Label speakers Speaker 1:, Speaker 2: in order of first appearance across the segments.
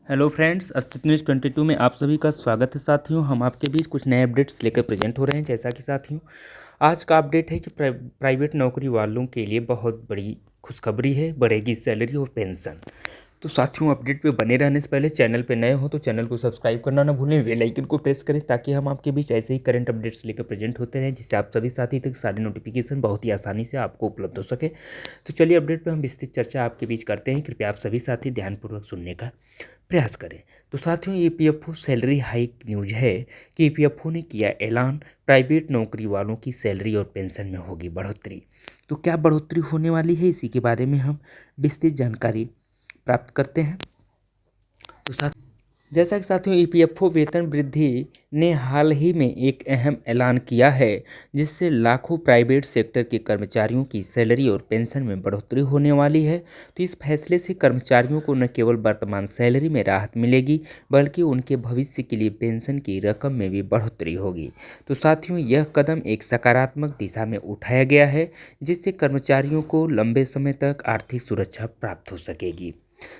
Speaker 1: Hello friends, अस्तित्व news 22 में आप सभी का स्वागत है। साथियों, हम आपके बीच कुछ नए अपडेट्स लेकर प्रेजेंट हो रहे हैं। जैसा कि साथियों, आज का अपडेट है कि प्राइवेट नौकरी वालों के लिए बहुत बड़ी खुशखबरी है, बढ़ेगी सैलरी और पेंशन। तो साथियों, अपडेट पे बने रहने से पहले चैनल पे नए हो तो चैनल को सब्सक्राइब करना ना भूलें, बेल आइकन को प्रेस करें ताकि हम आपके बीच ऐसे ही करंट अपडेट्स लेकर प्रेजेंट होते रहें, जिससे आप सभी साथी तक सारे नोटिफिकेशन बहुत ही आसानी से आपको उपलब्ध हो सके। तो चलिए अपडेट पे हम विस्तृत चर्चा आपके बीच करते हैं। कृपया आप सभी साथी ध्यानपूर्वक सुनने का प्रयास करें। तो साथियों, ईपीएफओ सैलरी हाइक न्यूज है कि ईपीएफओ ने किया ऐलान, प्राइवेट नौकरी वालों की सैलरी और पेंशन में होगी बढ़ोतरी। तो क्या बढ़ोतरी होने वाली है, इसी के बारे में हम विस्तृत जानकारी प्राप्त करते हैं। तो साथ जैसा कि साथियों, ईपीएफओ वेतन वृद्धि ने हाल ही में एक अहम ऐलान किया है, जिससे लाखों प्राइवेट सेक्टर के कर्मचारियों की सैलरी और पेंशन में बढ़ोतरी होने वाली है। तो इस फैसले से कर्मचारियों को न केवल वर्तमान सैलरी में राहत मिलेगी, बल्कि उनके भविष्य के लिए पेंशन की रकम में भी बढ़ोतरी होगी। तो साथियों, यह कदम एक सकारात्मक दिशा में उठाया गया है, जिससे कर्मचारियों को लंबे समय तक आर्थिक सुरक्षा प्राप्त हो सकेगी।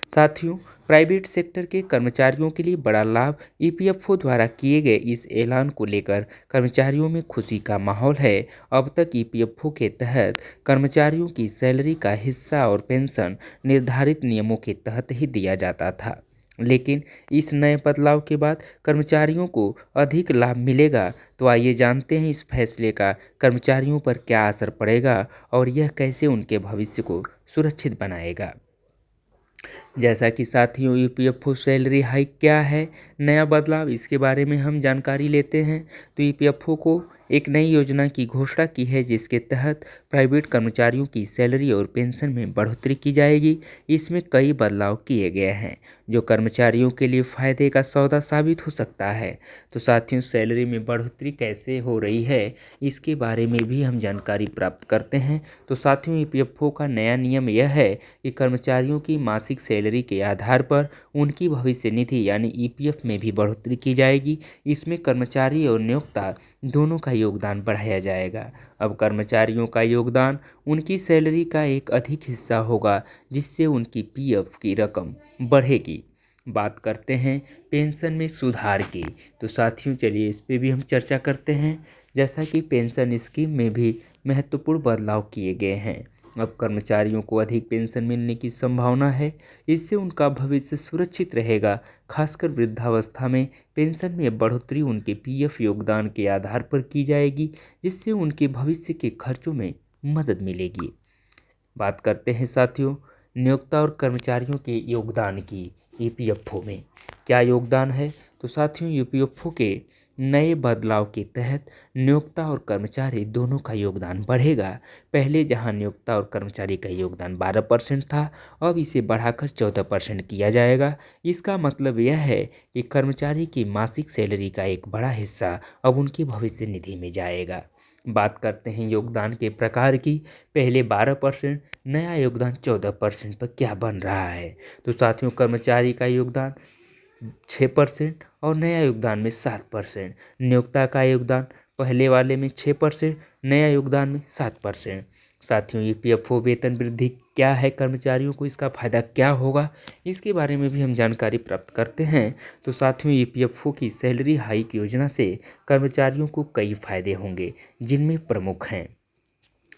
Speaker 1: साथियों, प्राइवेट सेक्टर के कर्मचारियों के लिए बड़ा लाभ। ईपीएफओ द्वारा किए गए इस ऐलान को लेकर कर्मचारियों में खुशी का माहौल है। अब तक ईपीएफओ के तहत कर्मचारियों की सैलरी का हिस्सा और पेंशन निर्धारित नियमों के तहत ही दिया जाता था, लेकिन इस नए बदलाव के बाद कर्मचारियों को अधिक लाभ मिलेगा। तो आइए जानते हैं इस फैसले का कर्मचारियों पर क्या असर पड़ेगा और यह कैसे उनके भविष्य को सुरक्षित बनाएगा। जैसा कि साथियों, ईपीएफओ सैलरी हाइक क्या है, नया बदलाव, इसके बारे में हम जानकारी लेते हैं। तो ईपीएफओ को एक नई योजना की घोषणा की है, जिसके तहत प्राइवेट कर्मचारियों की सैलरी और पेंशन में बढ़ोतरी की जाएगी। इसमें कई बदलाव किए गए हैं, जो कर्मचारियों के लिए फायदे का सौदा साबित हो सकता है। तो साथियों, सैलरी में बढ़ोतरी कैसे हो रही है, इसके बारे में भी हम जानकारी प्राप्त करते हैं। तो साथियों, ईपीएफओ का नया नियम यह है कि कर्मचारियों की मासिक सैलरी के आधार पर उनकी भविष्य निधि यानी ईपीएफ में भी बढ़ोतरी की जाएगी। इसमें कर्मचारी और नियोक्ता दोनों का योगदान बढ़ाया जाएगा। अब कर्मचारियों का योगदान उनकी सैलरी का एक अधिक हिस्सा होगा, जिससे उनकी पीएफ की रकम बढ़ेगी। बात करते हैं पेंशन में सुधार की। तो साथियों, चलिए इस पे भी हम चर्चा करते हैं। जैसा कि पेंशन स्कीम में भी महत्वपूर्ण बदलाव किए गए हैं। अब कर्मचारियों को अधिक पेंशन मिलने की संभावना है। इससे उनका भविष्य सुरक्षित रहेगा। खासकर वृद्धावस्था में पेंशन में बढ़ोतरी उनके पीएफ योगदान के आधार पर की जाएगी, जिससे उनके भविष्य के खर्चों में मदद मिलेगी। बात करते हैं साथियों, नियोक्ता और कर्मचारियों के योगदान की। ईपीएफओ में क्या योगदान है? तो साथियों, ईपीएफओ के नए बदलाव के तहत नियोक्ता और कर्मचारी दोनों का योगदान बढ़ेगा। पहले जहां नियोक्ता और कर्मचारी का योगदान 12% था, अब इसे बढ़ाकर 14% किया जाएगा। इसका मतलब यह है कि कर्मचारी की मासिक सैलरी का एक बड़ा हिस्सा अब उनकी भविष्य निधि में जाएगा। बात करते हैं योगदान के प्रकार की। पहले 12%, नया योगदान 14% पर क्या बन रहा है? तो साथियों, कर्मचारी का योगदान 6% और नया योगदान में 7%। नियोक्ता का योगदान पहले वाले में 6%, नया योगदान में 7%। साथियों, ईपीएफओ वेतन वृद्धि क्या है, कर्मचारियों को इसका फायदा क्या होगा, इसके बारे में भी हम जानकारी प्राप्त करते हैं। तो साथियों, ईपीएफओ की सैलरी हाइक योजना से कर्मचारियों को कई फायदे होंगे, जिनमें प्रमुख हैं।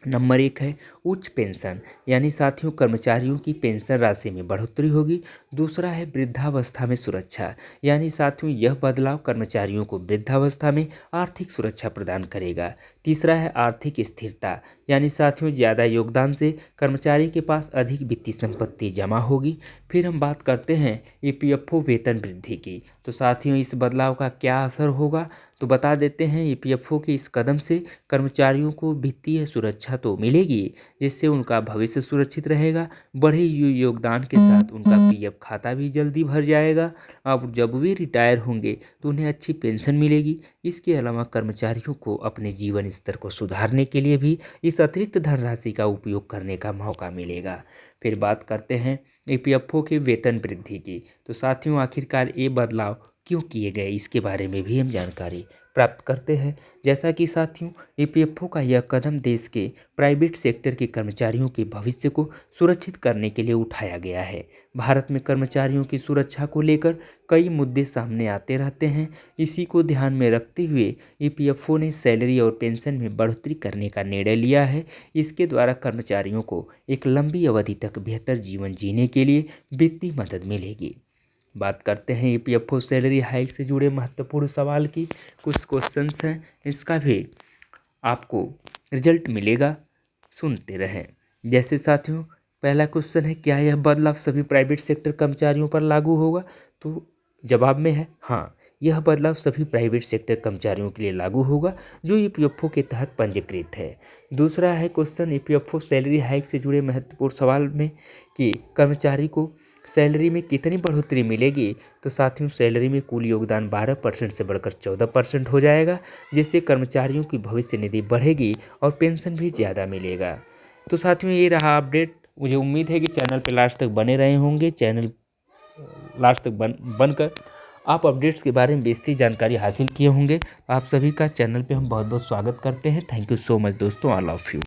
Speaker 1: नंबर 1 है उच्च पेंशन, यानी साथियों कर्मचारियों की पेंशन राशि में बढ़ोतरी होगी। दूसरा है वृद्धावस्था में सुरक्षा, यानी साथियों यह बदलाव कर्मचारियों को वृद्धावस्था में आर्थिक सुरक्षा प्रदान करेगा। तीसरा है आर्थिक स्थिरता, यानी साथियों ज़्यादा योगदान से कर्मचारी के पास अधिक वित्तीय संपत्ति जमा होगी। फिर हम बात करते हैं ईपीएफओ वेतन वृद्धि की। तो साथियों, इस बदलाव का क्या असर होगा, तो बता देते हैं। ईपीएफओ के इस कदम से कर्मचारियों को वित्तीय सुरक्षा तो मिलेगी, जिससे उनका भविष्य सुरक्षित रहेगा। बढ़े योगदान के साथ उनका पीएफ खाता भी जल्दी भर जाएगा। अब जब वे रिटायर होंगे तो उन्हें अच्छी पेंशन मिलेगी। इसके अलावा कर्मचारियों को अपने जीवन स्तर को सुधारने के लिए भी इस अतिरिक्त धनराशि का उपयोग करने का मौका मिलेगा। फिर बात करते हैं ईपीएफओ के वेतन वृद्धि की। तो साथियों, आखिरकार ये बदलाव क्यों किए गए, इसके बारे में भी हम जानकारी प्राप्त करते हैं। जैसा कि साथियों, ईपीएफओ का यह कदम देश के प्राइवेट सेक्टर के कर्मचारियों के भविष्य को सुरक्षित करने के लिए उठाया गया है। भारत में कर्मचारियों की सुरक्षा को लेकर कई मुद्दे सामने आते रहते हैं। इसी को ध्यान में रखते हुए ईपीएफओ ने सैलरी और पेंशन में बढ़ोतरी करने का निर्णय लिया है। इसके द्वारा कर्मचारियों को एक लंबी अवधि तक बेहतर जीवन जीने के लिए वित्तीय मदद मिलेगी। बात करते हैं ईपीएफओ सैलरी हाइक से जुड़े महत्वपूर्ण सवाल की। कुछ क्वेश्चंस हैं, इसका भी आपको रिजल्ट मिलेगा, सुनते रहें। जैसे साथियों, पहला क्वेश्चन है, क्या यह बदलाव सभी प्राइवेट सेक्टर कर्मचारियों पर लागू होगा? तो जवाब में है हाँ, यह बदलाव सभी प्राइवेट सेक्टर कर्मचारियों के लिए लागू होगा जो ईपीएफओ के तहत पंजीकृत है। दूसरा है क्वेश्चन, ईपीएफओ सैलरी हाइक से जुड़े महत्वपूर्ण सवाल में कि कर्मचारी को सैलरी में कितनी बढ़ोतरी मिलेगी? तो साथियों, सैलरी में कुल योगदान 12% से बढ़कर 14% हो जाएगा, जिससे कर्मचारियों की भविष्य निधि बढ़ेगी और पेंशन भी ज़्यादा मिलेगा। तो साथियों, ये रहा अपडेट। मुझे उम्मीद है कि चैनल पर लास्ट तक बने रहे होंगे। चैनल लास्ट तक बनकर आप अपडेट्स के बारे में विस्तृत जानकारी हासिल किए होंगे। आप सभी का चैनल पे हम बहुत बहुत स्वागत करते हैं। थैंक यू सो मच दोस्तों, आई लव यू।